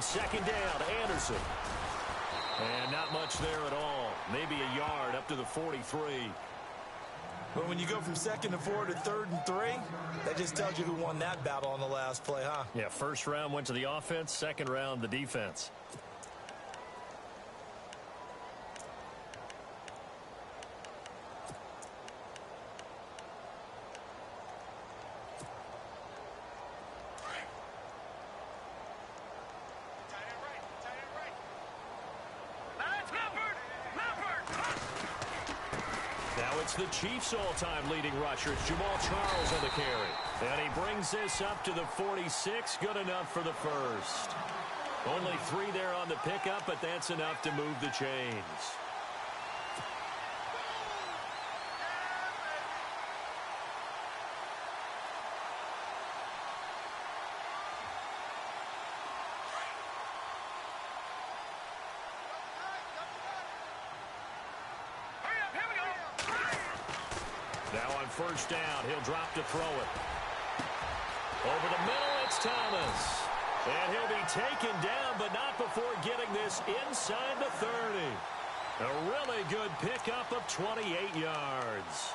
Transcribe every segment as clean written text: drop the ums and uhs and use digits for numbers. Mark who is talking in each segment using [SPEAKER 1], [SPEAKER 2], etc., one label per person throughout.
[SPEAKER 1] On second down, Anderson. And not much there at all. Maybe a yard up to the 43.
[SPEAKER 2] But when you go from 2nd and 4 to 3rd and 3, that just tells you who won that battle on the last play, huh?
[SPEAKER 1] Yeah, first round went to the offense, second round the defense. It's the Chiefs' all-time leading rusher. It's Jamal Charles on the carry. And he brings this up to the 46. Good enough for the first. Only 3 there on the pickup, but that's enough to move the chains. First down, he'll drop to throw it. Over the middle, it's Thomas. And he'll be taken down, but not before getting this inside the 30. A really good pickup of 28 yards.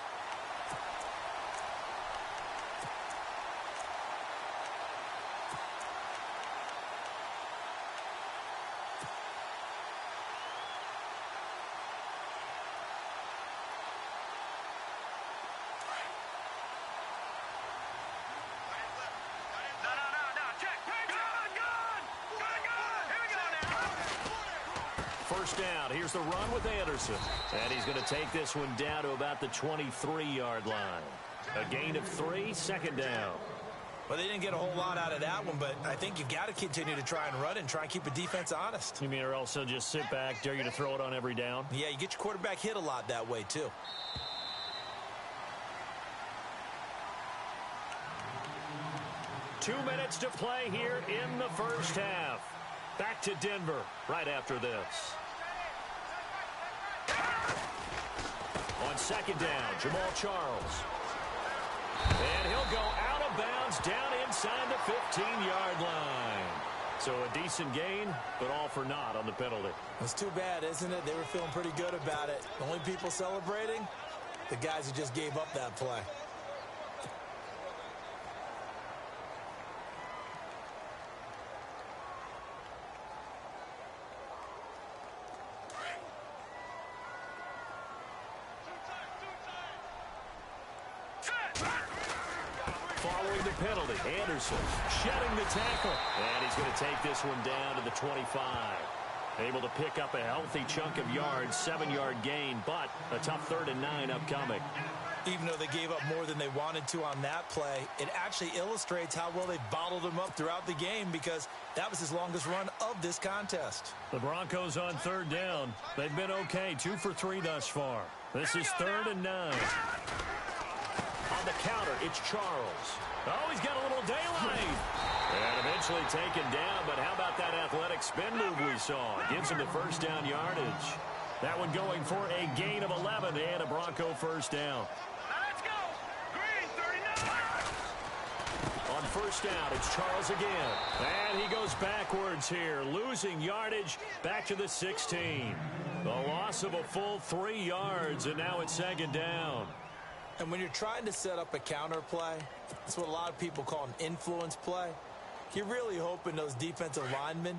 [SPEAKER 1] First down. Here's the run with Anderson. And he's going to take this one down to about the 23-yard line. A gain of 3, second down.
[SPEAKER 2] Well, they didn't get a whole lot out of that one, but I think you've got to continue to try and run and try and keep the defense honest.
[SPEAKER 1] You mean or also just sit back, dare you to throw it on every down?
[SPEAKER 2] Yeah, you get your quarterback hit a lot that way, too.
[SPEAKER 1] Two minutes to play here in the first half. Back to Denver right after this. On second down, Jamal Charles. And he'll go out of bounds down inside the 15-yard line. So a decent gain, but all for naught on the penalty.
[SPEAKER 2] It's too bad, isn't it? They were feeling pretty good about it. The only people celebrating, the guys who just gave up that play.
[SPEAKER 1] Following the penalty, Anderson shedding the tackle. And he's going to take this one down to the 25. Able to pick up a healthy chunk of yards, 7-yard gain, but a tough 3rd and 9 upcoming.
[SPEAKER 2] Even though they gave up more than they wanted to on that play, it actually illustrates how well they bottled him up throughout the game because that was his longest run of this contest.
[SPEAKER 1] The Broncos on 3rd down. They've been okay, 2 for 3 thus far. This is 3rd and 9. On the counter, it's Charles. Oh, he's got a little daylight. And eventually taken down, but how about that athletic spin move we saw? Gives him the first down yardage. That one going for a gain of 11 and a Bronco first down.
[SPEAKER 3] Let's go. Green, 39.
[SPEAKER 1] On first down, it's Charles again. And he goes backwards here, losing yardage back to the 16. The loss of a full 3 yards, and now it's second down.
[SPEAKER 2] And when you're trying to set up a counter play, that's what a lot of people call an influence play. You're really hoping those defensive linemen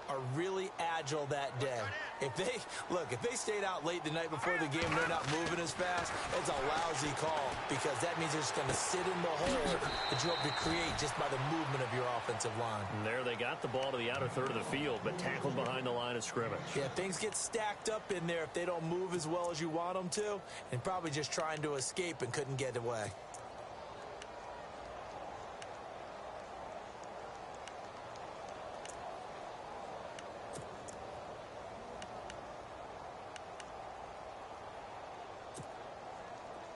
[SPEAKER 2] are really agile that day. If they stayed out late the night before the game and they're not moving as fast, it's a lousy call because that means they're just going to sit in the hole that you hope to create just by the movement of your offensive line.
[SPEAKER 1] And there they got the ball to the outer third of the field, but tackled behind the line of scrimmage.
[SPEAKER 2] Yeah, things get stacked up in there if they don't move as well as you want them to, and probably just trying to escape and couldn't get away.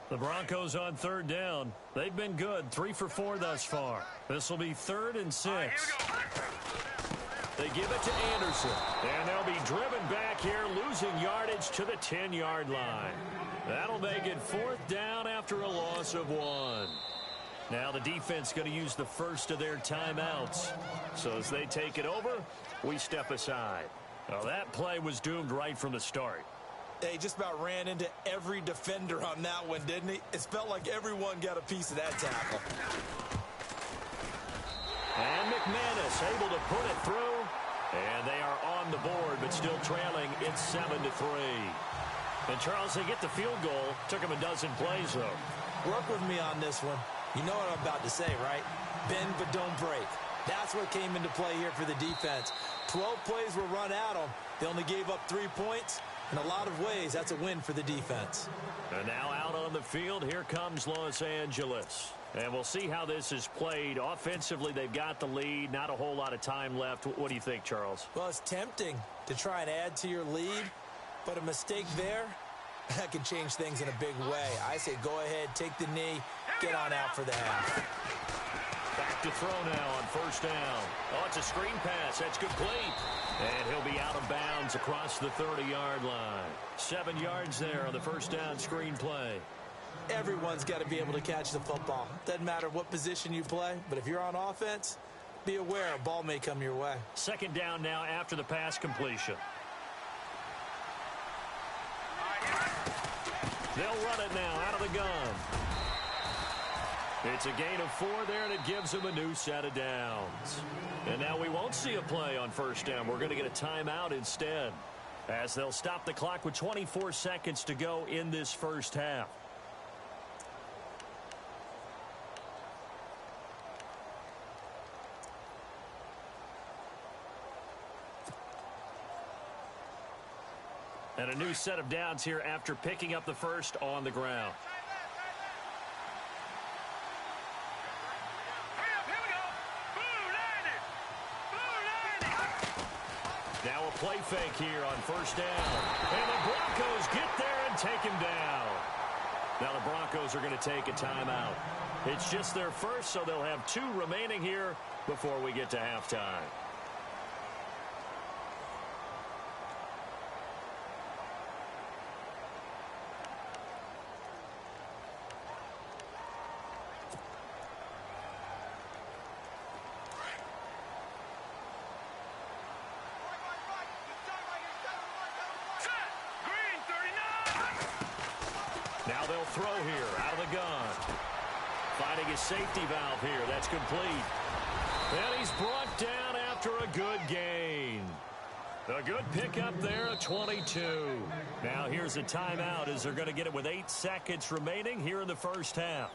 [SPEAKER 1] The Broncos on 3rd down. They've been good, 3 for 4 thus far. This will be 3rd and 6. They give it to Anderson, and they'll be driven back here, losing yardage to the 10-yard line. That'll make it 4th down after a loss of 1. Now the defense going to use the first of their timeouts. So as they take it over, we step aside. Well, that play was doomed right from the start.
[SPEAKER 2] He just about ran into every defender on that one, didn't he? It felt like everyone got a piece of that tackle.
[SPEAKER 1] And McManus able to put it through. And they are on the board, but still trailing. It's 7-3. And, Charles, they get the field goal. Took them a dozen plays, though.
[SPEAKER 2] Work with me on this one. You know what I'm about to say, right? Bend but don't break. That's what came into play here for the defense. 12 plays were run at them. They only gave up 3 points. In a lot of ways, that's a win for the defense.
[SPEAKER 1] And now out on the field, here comes Los Angeles. And we'll see how this is played. Offensively, they've got the lead. Not a whole lot of time left. What do you think, Charles?
[SPEAKER 2] Well, it's tempting to try and add to your lead, but a mistake there, that can change things in a big way. I say go ahead, take the knee, get on out for the half.
[SPEAKER 1] Back to throw now on first down. Oh, it's a screen pass. That's complete. And he'll be out of bounds across the 30-yard line. 7 yards there on the first down screen play.
[SPEAKER 2] Everyone's got to be able to catch the football. Doesn't matter what position you play, but if you're on offense, be aware a ball may come your way.
[SPEAKER 1] Second down now after the pass completion. They'll run it now out of the gun. It's a gain of 4 there, and it gives them a new set of downs. And now we won't see a play on first down. We're going to get a timeout instead, as they'll stop the clock with 24 seconds to go in this first half. And a new set of downs here after picking up the first on the ground. Now a play fake here on first down. And the Broncos get there and take him down. Now the Broncos are going to take a timeout. It's just their first, so they'll have 2 remaining here before we get to halftime. Now they'll throw here out of the gun. Finding his safety valve here. That's complete. And he's brought down after a good gain. A good pickup there, a 22. Now here's a timeout as they're going to get it with 8 seconds remaining here in the first half.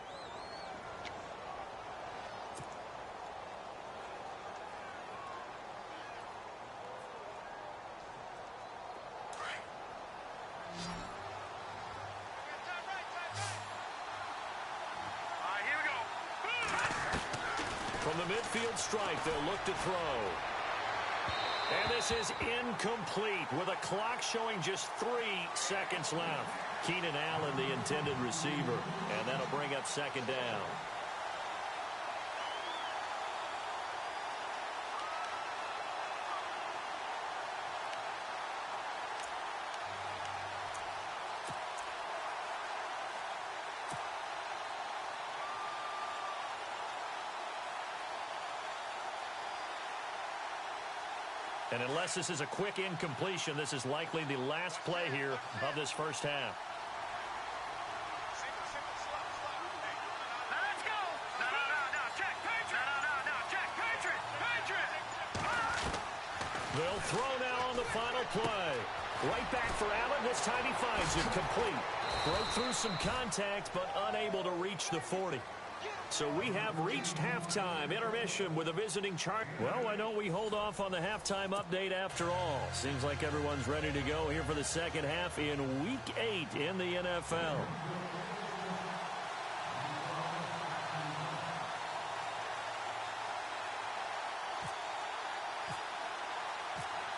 [SPEAKER 1] From the midfield stripe, they'll look to throw. And this is incomplete with a clock showing just 3 seconds left. Keenan Allen, the intended receiver. And that'll bring up second down. And unless this is a quick incompletion, this is likely the last play here of this first half.
[SPEAKER 3] Let's go. No, check. Patriot. No, check. Patriot.
[SPEAKER 1] They'll throw now on the final play. Right back for Allen. This time he finds it complete. Broke through some contact, but unable to reach the 40. So we have reached halftime. Intermission with a visiting chart. Well, why don't we hold off on the halftime update after all? Seems like everyone's ready to go here for the second half in Week 8 in the NFL.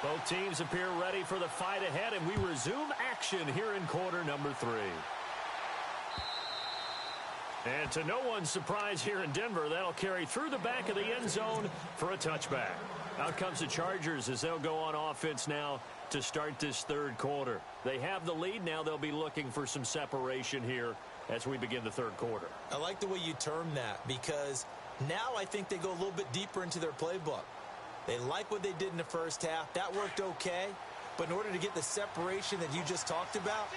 [SPEAKER 1] Both teams appear ready for the fight ahead, and we resume action here in quarter number 3. And to no one's surprise here in Denver, that'll carry through the back of the end zone for a touchback. Out comes the Chargers as they'll go on offense now to start this third quarter. They have the lead. Now they'll be looking for some separation here as we begin the third quarter.
[SPEAKER 2] I like the way you term that, because now I think they go a little bit deeper into their playbook. They like what they did in the first half. That worked okay. But in order to get the separation that you just talked about,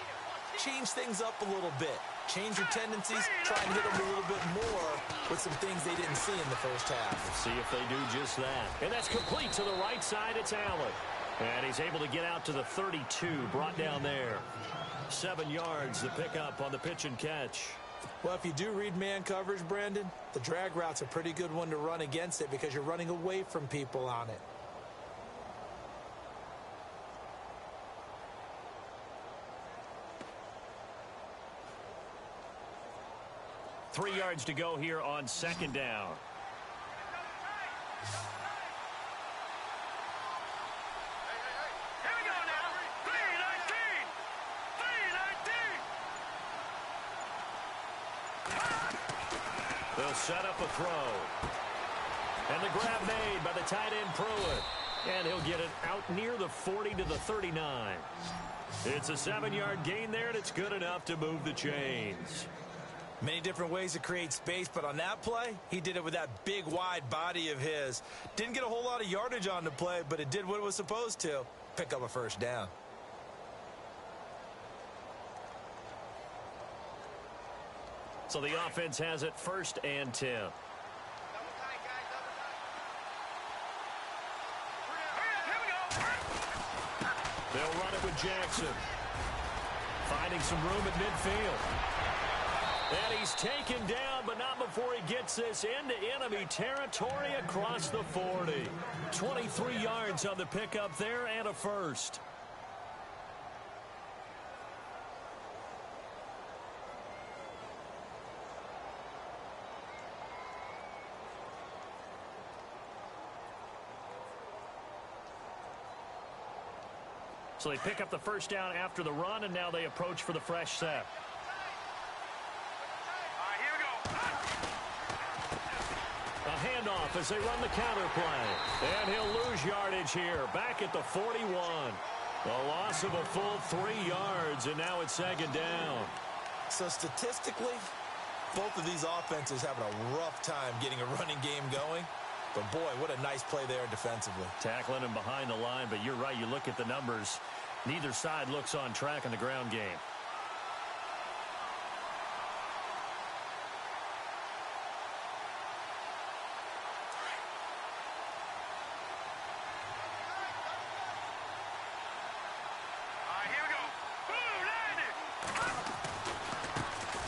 [SPEAKER 2] change things up a little bit. Change your tendencies, try and hit them a little bit more with some things they didn't see in the first half.
[SPEAKER 1] Let's see if they do just that. And that's complete to the right side. It's Allen. And he's able to get out to the 32, brought down there. 7 yards to pick up on the pitch and catch.
[SPEAKER 2] Well, if you do read man coverage, Brandon, the drag route's a pretty good one to run against it because you're running away from people on it.
[SPEAKER 1] Three yards to go here on second down.
[SPEAKER 3] Here we go now. 319. 319.
[SPEAKER 1] They'll set up a throw. And the grab made by the tight end Pruitt. And he'll get it out near the 40 to the 39. It's a 7-yard gain there, and it's good enough to move the chains.
[SPEAKER 2] Many different ways to create space, but on that play, he did it with that big, wide body of his. Didn't get a whole lot of yardage on the play, but it did what it was supposed to. Pick up a first down.
[SPEAKER 1] So the offense has it 1st and 10.
[SPEAKER 3] Here we go.
[SPEAKER 1] They'll run it with Jackson. Finding some room at midfield. And he's taken down, but not before he gets this into enemy territory across the 40. 23 yards on the pickup there and a first. So they pick up the first down after the run, and now they approach for the fresh set. A handoff as they run the counter play. And he'll lose yardage here. Back at the 41. A loss of a full 3 yards, and now it's second down.
[SPEAKER 2] So statistically, both of these offenses having a rough time getting a running game going. But, boy, what a nice play there defensively.
[SPEAKER 1] Tackling him behind the line, but you're right. You look at the numbers. Neither side looks on track in the ground game.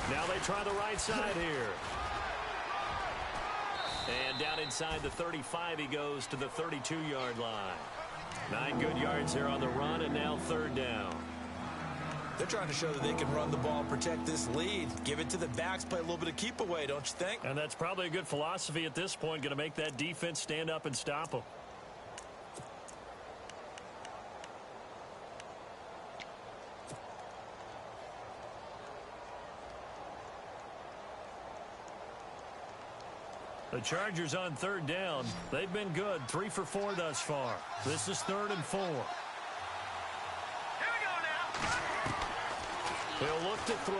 [SPEAKER 1] Now they try the right side here. And down inside the 35, he goes to the 32-yard line. 9 good yards there on the run, and now third down.
[SPEAKER 2] They're trying to show that they can run the ball, protect this lead. Give it to the backs, play a little bit of keep away, don't you think?
[SPEAKER 1] And that's probably a good philosophy at this point, going to make that defense stand up and stop them. The Chargers on third down. They've been good. 3 for 4 thus far. This is 3rd and 4.
[SPEAKER 3] Here we go now.
[SPEAKER 1] He'll look to throw.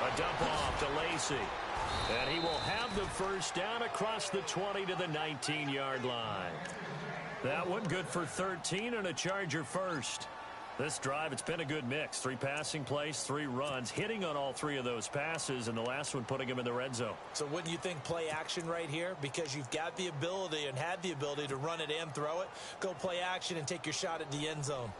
[SPEAKER 1] A dump off to Lacy. And he will have the first down across the 20 to the 19-yard line. That one good for 13 and a Charger first. This drive, it's been a good mix. 3 passing plays, 3 runs, hitting on all 3 of those passes, and the last one putting him in the red zone.
[SPEAKER 2] So wouldn't you think play action right here? Because you've got the ability and had the ability to run it and throw it. Go play action and take your shot at the end zone.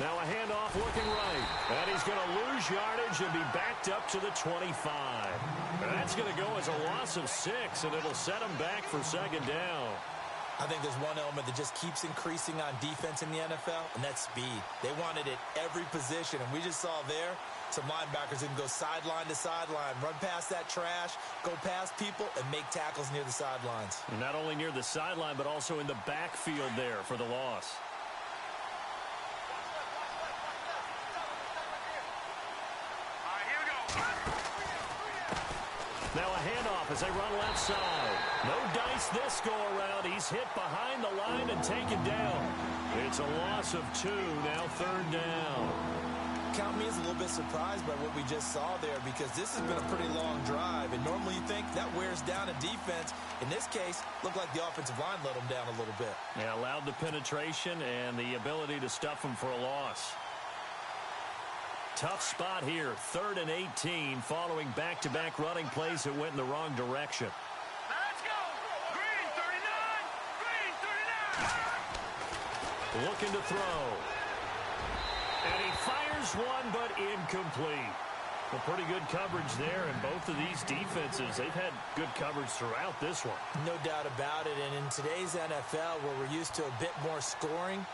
[SPEAKER 1] Now a handoff looking right. And he's going to lose yardage and be backed up to the 25. And that's going to go as a loss of 6, and it'll set him back for second down.
[SPEAKER 2] I think there's one element that just keeps increasing on defense in the NFL, and that's speed. They want it at every position, and we just saw there some linebackers who can go sideline to sideline, run past that trash, go past people, and make tackles near the sidelines.
[SPEAKER 1] And not only near the sideline, but also in the backfield there for the loss. Now a handoff as they run left side. No dice this go-around. He's hit behind the line and taken down. It's a loss of 2, now 3rd down.
[SPEAKER 2] Count me as a little bit surprised by what we just saw there, because this has been a pretty long drive, and normally you think that wears down a defense. In this case, looked like the offensive line let them down a little bit.
[SPEAKER 1] Yeah, allowed the penetration and the ability to stuff them for a loss. Tough spot here, 3rd and 18, following back-to-back running plays that went in the wrong direction.
[SPEAKER 3] Let's go. Green 39. Green 39.
[SPEAKER 1] Looking to throw. And he fires one, but incomplete. Well, pretty good coverage there, and both of these defenses, they've had good coverage throughout this one.
[SPEAKER 2] No doubt about it, and in today's NFL, where we're used to a bit more scoring,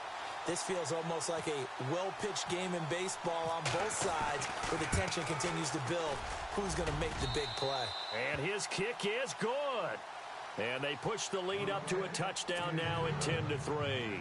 [SPEAKER 2] this feels almost like a well-pitched game in baseball on both sides, where the tension continues to build. Who's going to make the big play?
[SPEAKER 1] And his kick is good. And they push the lead up to a touchdown now at 10-3.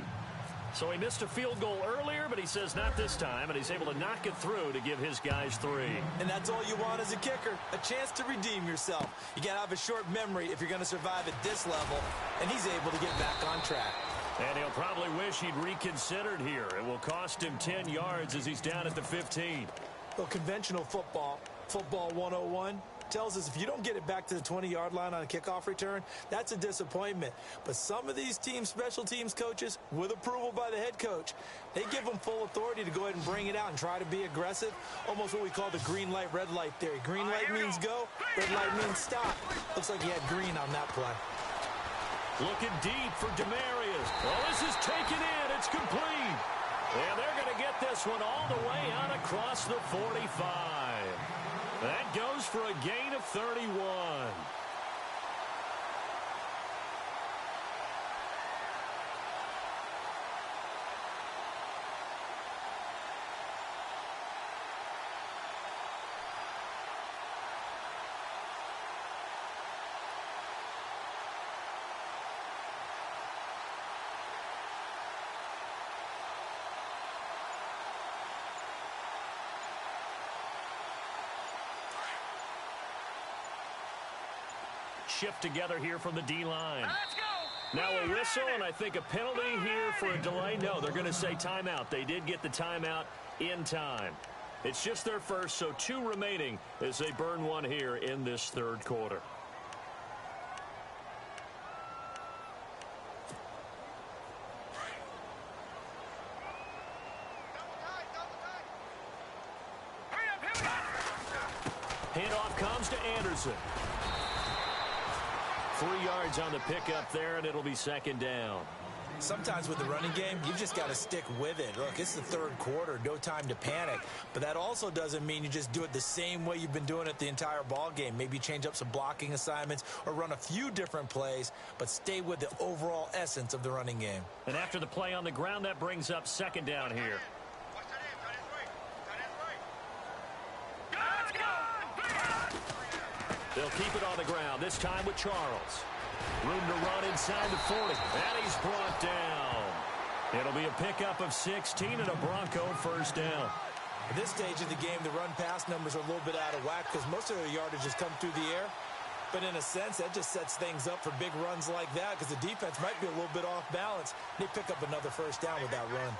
[SPEAKER 1] So he missed a field goal earlier, but he says not this time, and he's able to knock it through to give his guys 3.
[SPEAKER 2] And that's all you want as a kicker, a chance to redeem yourself. You got to have a short memory if you're going to survive at this level, and he's able to get back on track.
[SPEAKER 1] And he'll probably wish he'd reconsidered here. It will cost him 10 yards as he's down at the 15.
[SPEAKER 2] Well, conventional football 101, tells us if you don't get it back to the 20-yard line on a kickoff return, that's a disappointment. But some of these teams, special teams coaches, with approval by the head coach, they give them full authority to go ahead and bring it out and try to be aggressive, almost what we call the green light, red light theory. Green light means go, red light means stop. Looks like he had green on that play.
[SPEAKER 1] Looking deep for Demarius. Well, this is taken in. It's complete. And they're going to get this one all the way out across the 45. That goes for a gain of 31. Shift together here from the D-line.
[SPEAKER 3] Let's go.
[SPEAKER 1] Now a whistle, and I think a penalty here for a delay. No, they're going to say timeout. They did get the timeout in time. It's just their first, so 2 remaining as they burn one here in this 3rd quarter. Handoff comes to Anderson. 3 yards on the pickup there, and it'll be 2nd down.
[SPEAKER 2] Sometimes with the running game, you've just got to stick with it. Look, it's the 3rd quarter, no time to panic. But that also doesn't mean you just do it the same way you've been doing it the entire ball game. Maybe change up some blocking assignments or run a few different plays, but stay with the overall essence of the running game.
[SPEAKER 1] And after the play on the ground, that brings up 2nd down here. They'll keep it on the ground, this time with Charles. Room to run inside the 40. And he's brought down. It'll be a pickup of 16 and a Bronco 1st down.
[SPEAKER 2] At this stage of the game, the run-pass numbers are a little bit out of whack because most of their yardage has come through the air. But in a sense, that just sets things up for big runs like that because the defense might be a little bit off balance. They pick up another 1st down with that run.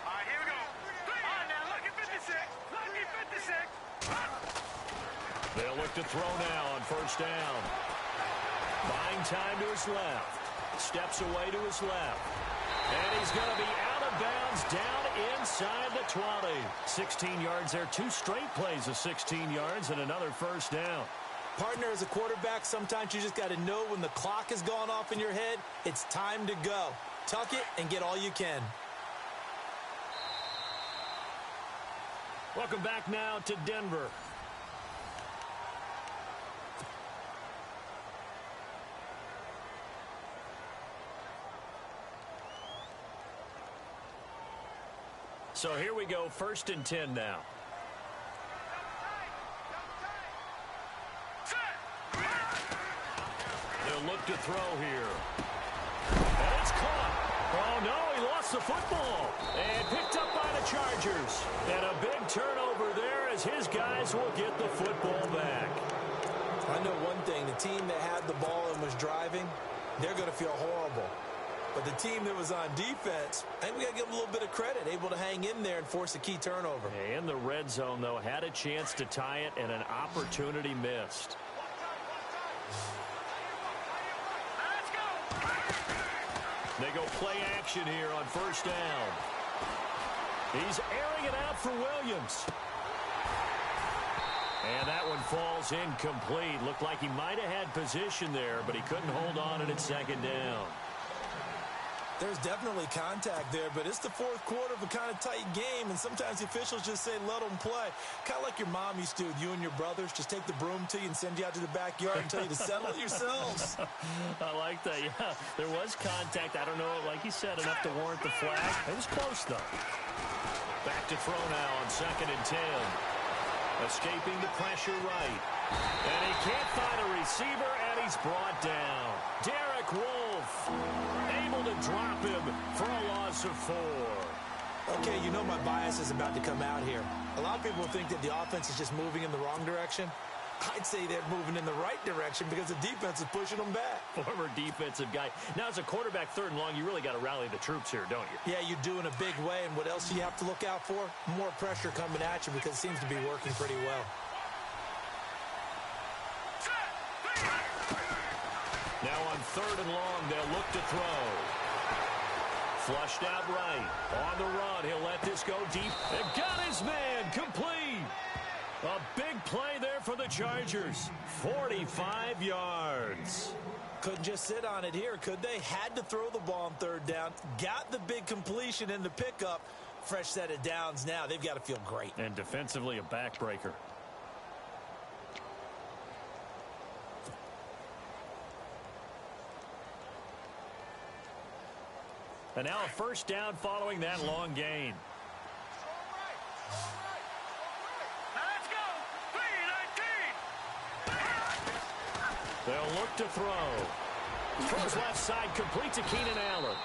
[SPEAKER 3] All right, here we go. On now, look at 56. Look at 56.
[SPEAKER 1] They'll look to throw now on 1st down. Buying time to his left. Steps away to his left. And he's going to be out of bounds down inside the 20. 16 yards there. 2 straight plays of 16 yards and another 1st down.
[SPEAKER 2] Partner, as a quarterback, sometimes you just got to know when the clock has gone off in your head, it's time to go. Tuck it and get all you can.
[SPEAKER 1] Welcome back now to Denver. So here we go, 1st and 10 now. They'll look to throw here. And it's caught. Oh, no, he lost the football. And picked up by the Chargers. And a big turnover turnover there as his guys will get the football back.
[SPEAKER 2] I know one thing. The team that had the ball and was driving, they're going to feel horrible. But the team that was on defense, I think we got to give them a little bit of credit, able to hang in there and force a key turnover.
[SPEAKER 1] In the red zone, though, had a chance to tie it and an opportunity missed. They go play action here on first down. He's airing it out for Williams. And that one falls incomplete. Looked like he might have had position there, but he couldn't hold on at second down.
[SPEAKER 2] There's definitely contact there, but it's the fourth quarter of a kind of tight game, and sometimes the officials just say, let them play. Kind of like your mom used to with you and your brothers. Just take the broom to you and send you out to the backyard and tell you to settle it yourselves.
[SPEAKER 1] I like that, yeah. There was contact. I don't know, like you said, enough to warrant the flag. It was close, though. Back to throw now on 2nd and 10. Escaping the pressure right. And he can't find a receiver, and he's brought down. Derek Wolfe able to drop him for a loss of 4.
[SPEAKER 2] Okay, you know my bias is about to come out here. A lot of people think that the offense is just moving in the wrong direction. I'd say they're moving in the right direction because the defense is pushing them back.
[SPEAKER 1] Former defensive guy. Now, as a quarterback 3rd and long, you really got to rally the troops here, don't you?
[SPEAKER 2] Yeah, you do in a big way. And what else do you have to look out for? More pressure coming at you because it seems to be working pretty well.
[SPEAKER 1] Now on 3rd and long, they'll look to throw. Flushed out right. On the run, he'll let this go deep. And got his man complete. A big play there for the Chargers. 45 yards.
[SPEAKER 2] Couldn't just sit on it here, could they? Had to throw the ball on 3rd down. Got the big completion in the pickup. Fresh set of downs now. They've got to feel great.
[SPEAKER 1] And defensively, a backbreaker. And now a first down following that long gain.
[SPEAKER 3] Let's go. 3-19.
[SPEAKER 1] They'll look to throw. Throws left side, complete to Keenan Allen.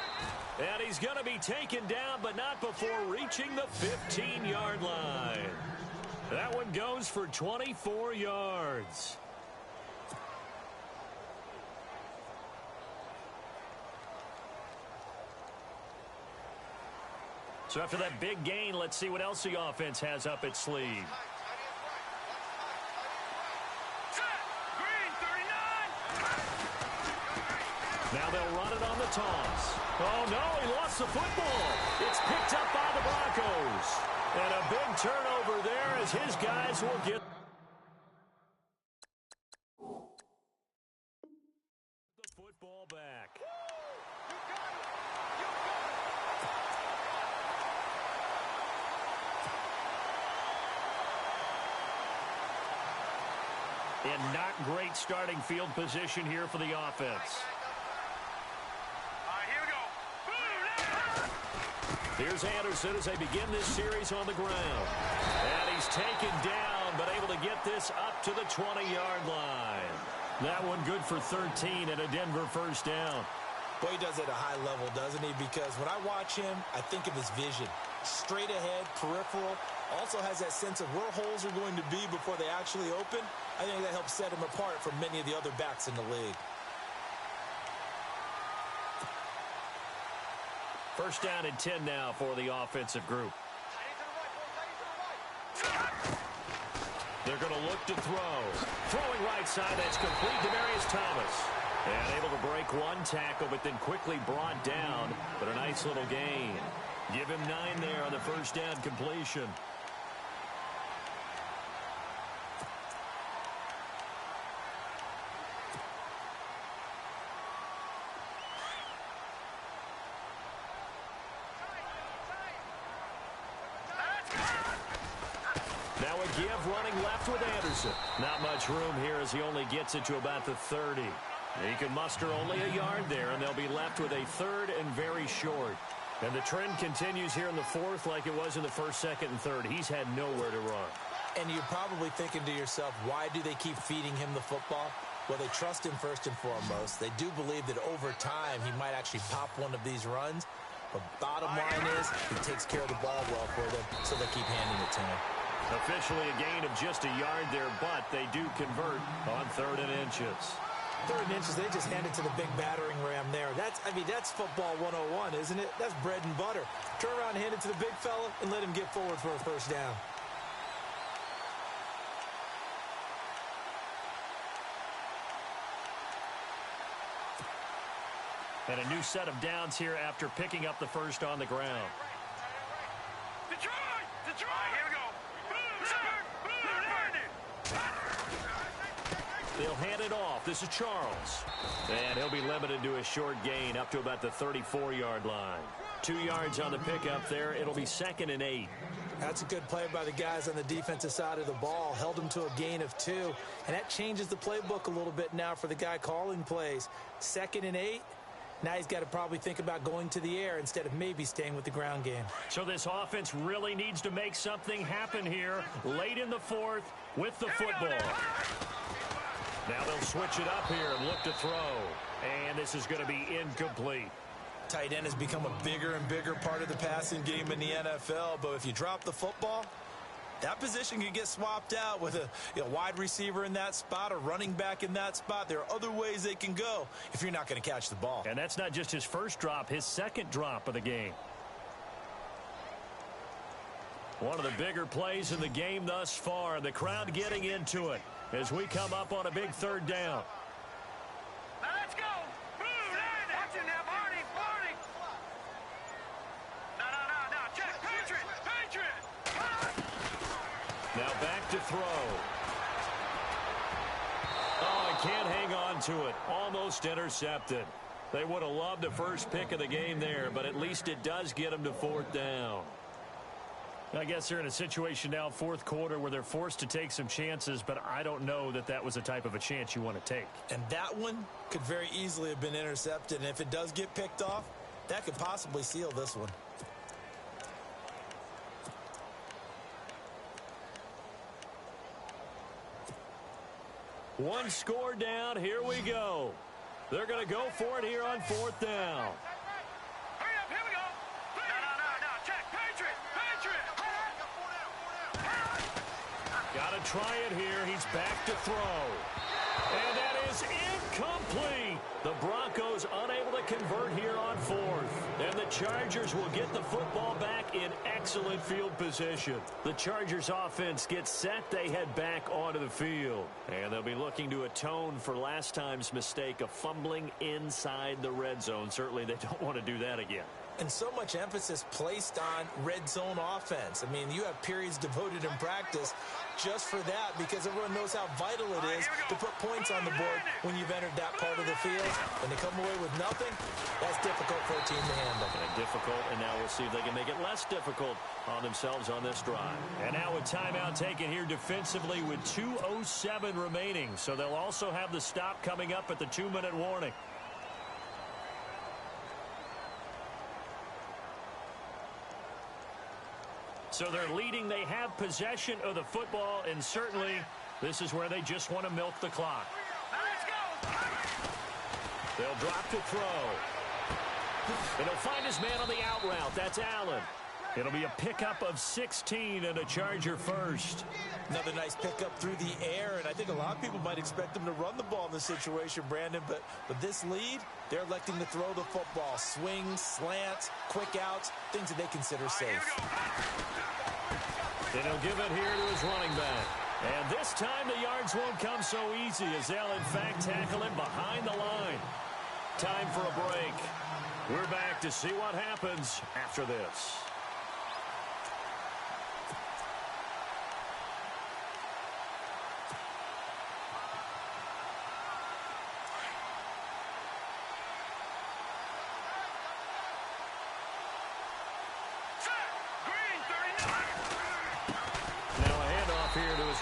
[SPEAKER 1] And he's going to be taken down, but not before reaching the 15-yard line. That one goes for 24 yards. So after that big gain, let's see what else the offense has up its sleeve.
[SPEAKER 3] Green 39.
[SPEAKER 1] Now they'll run it on the toss. Oh, no, he lost the football. It's picked up by the Broncos. And a big turnover there as his guys will get the football back. And not great starting field position here for the offense.
[SPEAKER 3] All right, here we go.
[SPEAKER 1] Here's Anderson as they begin this series on the ground. And he's taken down, but able to get this up to the 20-yard line. That one good for 13 and a Denver first down.
[SPEAKER 2] Boy, he does it at a high level, doesn't he? Because when I watch him, I think of his vision. Straight ahead, peripheral. Also has that sense of where holes are going to be before they actually open. I think that helps set him apart from many of the other backs in the league.
[SPEAKER 1] First down and 10 now for the offensive group. They're going to look to throw. Throwing right side, that's complete to Demarius Thomas. And able to break one tackle, but then quickly brought down. But a nice little gain. Give him 9 there on the first down completion. Now a give running left with Anderson. Not much room here as he only gets it to about the 30. He can muster only a yard there, and they'll be left with a 3rd and very short. And the trend continues here in the 4th like it was in the 1st, 2nd, and 3rd. He's had nowhere to run.
[SPEAKER 2] And you're probably thinking to yourself, why do they keep feeding him the football? Well, they trust him first and foremost. They do believe that over time he might actually pop one of these runs. But bottom line is he takes care of the ball well for them, so they keep handing it to him.
[SPEAKER 1] Officially a gain of just a yard there, but they do convert on 3rd and inches.
[SPEAKER 2] 3rd and inches, they just hand it to the big battering ram there. That's football 101, isn't it? That's bread and butter. Turn around, hand it to the big fella, and let him get forward for a first down.
[SPEAKER 1] And a new set of downs here after picking up the first on the ground.
[SPEAKER 3] Detroit! Detroit! Here we go.
[SPEAKER 1] They'll hand it off. This is Charles. And he'll be limited to a short gain up to about the 34-yard line. 2 yards on the pickup there. It'll be 2nd and 8.
[SPEAKER 2] That's a good play by the guys on the defensive side of the ball. Held them to a gain of 2. And that changes the playbook a little bit now for the guy calling plays. 2nd and 8. Now he's got to probably think about going to the air instead of maybe staying with the ground game.
[SPEAKER 1] So this offense really needs to make something happen here late in the 4th with the football. Now they'll switch it up here and look to throw. And this is going to be incomplete.
[SPEAKER 2] Tight end has become a bigger and bigger part of the passing game in the NFL. But if you drop the football, that position can get swapped out with a wide receiver in that spot, a running back in that spot. There are other ways they can go if you're not going to catch the ball.
[SPEAKER 1] And that's not just his first drop, his second drop of the game. One of the bigger plays in the game thus far. The crowd getting into it as we come up on a big 3rd down.
[SPEAKER 3] Now let's go. Watch it now, Barney. No. Check. Patriot.
[SPEAKER 1] Now back to throw. Oh, I can't hang on to it. Almost intercepted. They would have loved the first pick of the game there, but at least it does get them to 4th down. I guess they're in a situation now, 4th quarter, where they're forced to take some chances, but I don't know that that was the type of a chance you want to take.
[SPEAKER 2] And that one could very easily have been intercepted. And if it does get picked off, that could possibly seal this one.
[SPEAKER 1] One score down. Here we go. They're going to go for it here on 4th down.
[SPEAKER 3] Hurry up, here we go. No. Check. Patriot.
[SPEAKER 1] Got to try it here. He's back to throw. And that is incomplete. The Broncos unable to convert here on 4th. And the Chargers will get the football back in excellent field position. The Chargers offense gets set. They head back onto the field. And they'll be looking to atone for last time's mistake of fumbling inside the red zone. Certainly they don't want to do that again.
[SPEAKER 2] And so much emphasis placed on red zone offense. I mean, you have periods devoted in practice just for that because everyone knows how vital it is to put points on the board when you've entered that part of the field. When they come away with nothing, that's difficult for a team to handle.
[SPEAKER 1] And difficult, and now we'll see if they can make it less difficult on themselves on this drive. And now a timeout taken here defensively with 2:07 remaining. So they'll also have the stop coming up at the 2-minute warning. So they're leading. They have possession of the football, and certainly this is where they just want to milk the clock.
[SPEAKER 3] Now let's go.
[SPEAKER 1] They'll drop to throw. And he'll find his man on the out route. That's Allen. It'll be a pickup of 16 and a Charger first.
[SPEAKER 2] Another nice pickup through the air, and I think a lot of people might expect them to run the ball in this situation, Brandon, but this lead, they're electing to throw the football. Swings, slants, quick outs, things that they consider safe.
[SPEAKER 1] And he'll give it here to his running back. And this time the yards won't come so easy as they'll, in fact, tackle him behind the line. Time for a break. We're back to see what happens after this.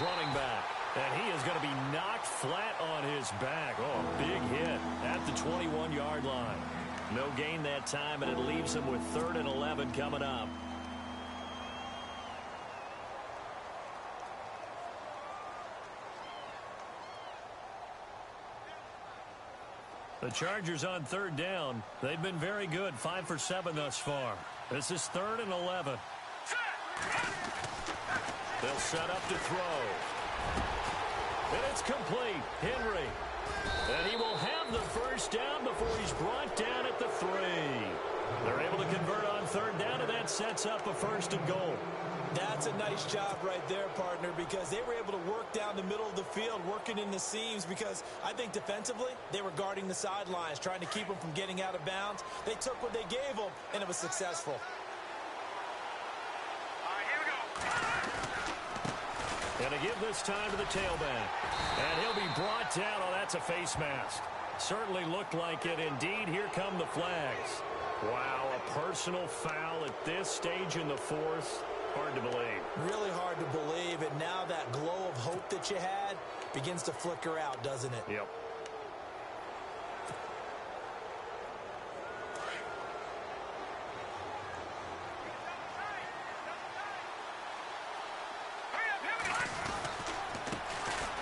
[SPEAKER 1] Running back, and he is going to be knocked flat on his back. Oh, a big hit at the 21-yard line. No gain that time, and it leaves him with 3rd and 11 coming up. The Chargers on 3rd down. They've been very good, 5 for 7 thus far. This is 3rd and 11. They'll set up to throw. And it's complete. Henry. And he will have the first down before he's brought down at the 3. They're able to convert on third down, and that sets up a first and goal.
[SPEAKER 2] That's a nice job right there, partner, because they were able to work down the middle of the field, working in the seams, because I think defensively they were guarding the sidelines, trying to keep them from getting out of bounds. They took what they gave them, and it was successful.
[SPEAKER 3] All right, here we go.
[SPEAKER 1] Going to give this time to the tailback. And he'll be brought down. Oh, that's a face mask. Certainly looked like it. Indeed, here come the flags. Wow, a personal foul at this stage in the fourth. Hard to believe.
[SPEAKER 2] Really hard to believe, and now that glow of hope that you had begins to flicker out, doesn't it?
[SPEAKER 1] Yep.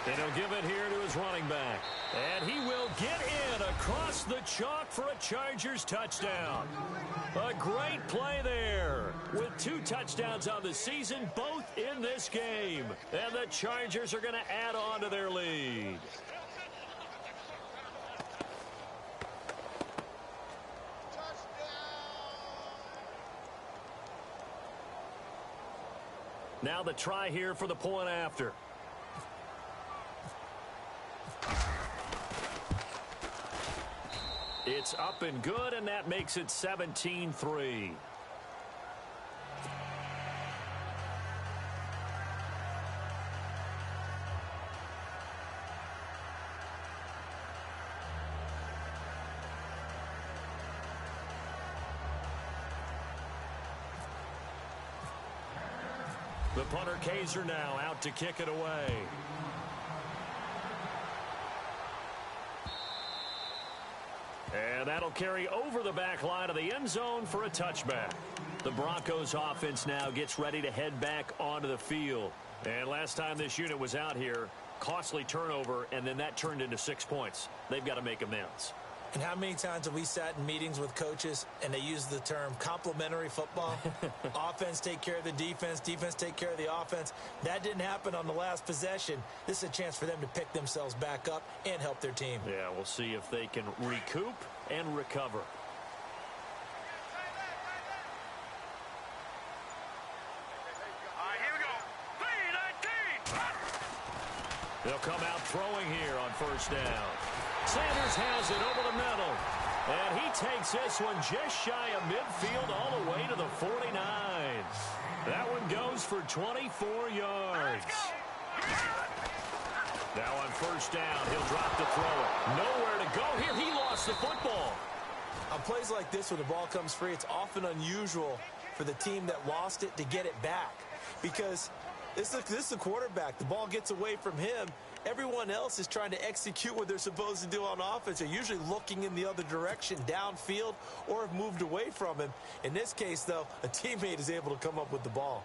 [SPEAKER 1] And he'll give it here to his running back. And he will get in across the chalk for a Chargers touchdown. A great play there. With 2 touchdowns on the season, both in this game. And the Chargers are going to add on to their lead. Now the try here for the point after. It's up and good, and that makes it 17-3. The punter Kaiser now out to kick it away. And that'll carry over the back line of the end zone for a touchback. The Broncos offense now gets ready to head back onto the field. And last time this unit was out here, costly turnover, and then that turned into 6 points. They've got to make amends.
[SPEAKER 2] And how many times have we sat in meetings with coaches and they use the term complementary football? Offense take care of the defense, defense take care of the offense. That didn't happen on the last possession. This is a chance for them to pick themselves back up and help their team.
[SPEAKER 1] Yeah, we'll see if they can recoup and recover.
[SPEAKER 3] All right, here we go. 3-19.
[SPEAKER 1] They'll come out throwing here on first down. Sanders has it over the middle. And he takes this one just shy of midfield all the way to the 49. That one goes for 24 yards. Now on first down, he'll drop to throw it. Nowhere to go here. He lost the football.
[SPEAKER 2] On plays like this, when the ball comes free, it's often unusual for the team that lost it to get it back. Because this is the quarterback. The ball gets away from him. Everyone else is trying to execute what they're supposed to do on offense. They're usually looking in the other direction, downfield, or have moved away from him. In this case, though, a teammate is able to come up with the ball.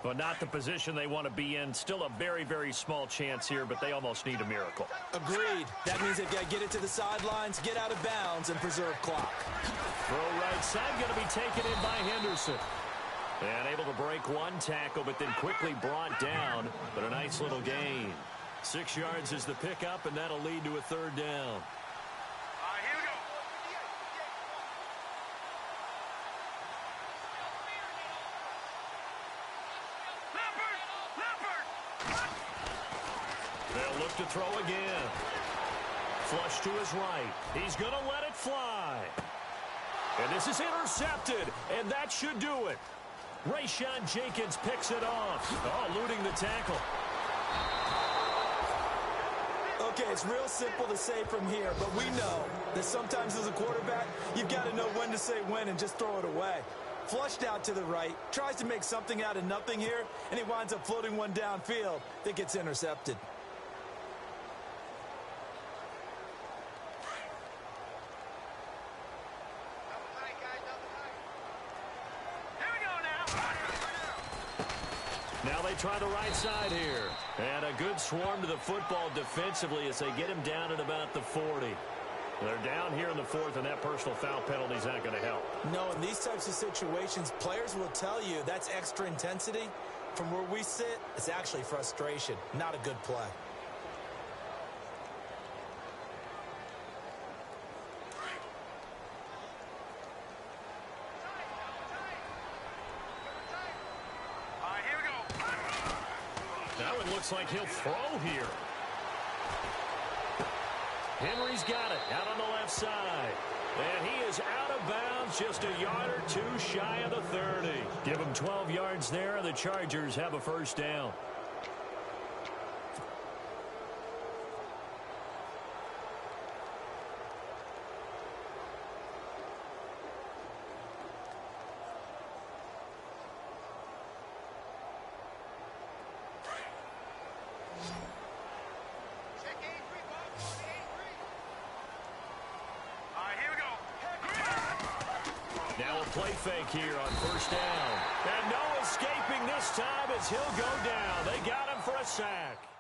[SPEAKER 1] But not the position they want to be in. Still a very, very small chance here, but they almost need a miracle.
[SPEAKER 2] Agreed. That means they've got to get it to the sidelines, get out of bounds, and preserve clock.
[SPEAKER 1] Throw right side, going to be taken in by Henderson. And able to break one tackle, but then quickly brought down. But a nice little gain. 6 yards is the pickup, and that'll lead to a third down.
[SPEAKER 3] All right, here we go. Leopard!
[SPEAKER 1] They'll look to throw again. Flush to his right. He's going to let it fly. And this is intercepted, and that should do it. Rayshawn Jenkins picks it off. Oh, eluding the tackle.
[SPEAKER 2] Okay, it's real simple to say from here, but we know that sometimes as a quarterback, you've got to know when to say when and just throw it away. Flushed out to the right, tries to make something out of nothing here, and he winds up floating one downfield that gets intercepted.
[SPEAKER 1] Now they try the right side here. And a good swarm to the football defensively as they get him down at about the 40. They're down here in the fourth, and that personal foul penalty is not going to help.
[SPEAKER 2] No, in these types of situations, players will tell you that's extra intensity. From where we sit, it's actually frustration, not a good play.
[SPEAKER 3] All right, here we go.
[SPEAKER 1] Now it looks like he'll throw here. Henry's got it out on the left side. And he is out of bounds, just a yard or two shy of the 30. Give him 12 yards there, and the Chargers have a first down. Now a play fake here on first down. And no escaping this time as he'll go down. They got him for a sack.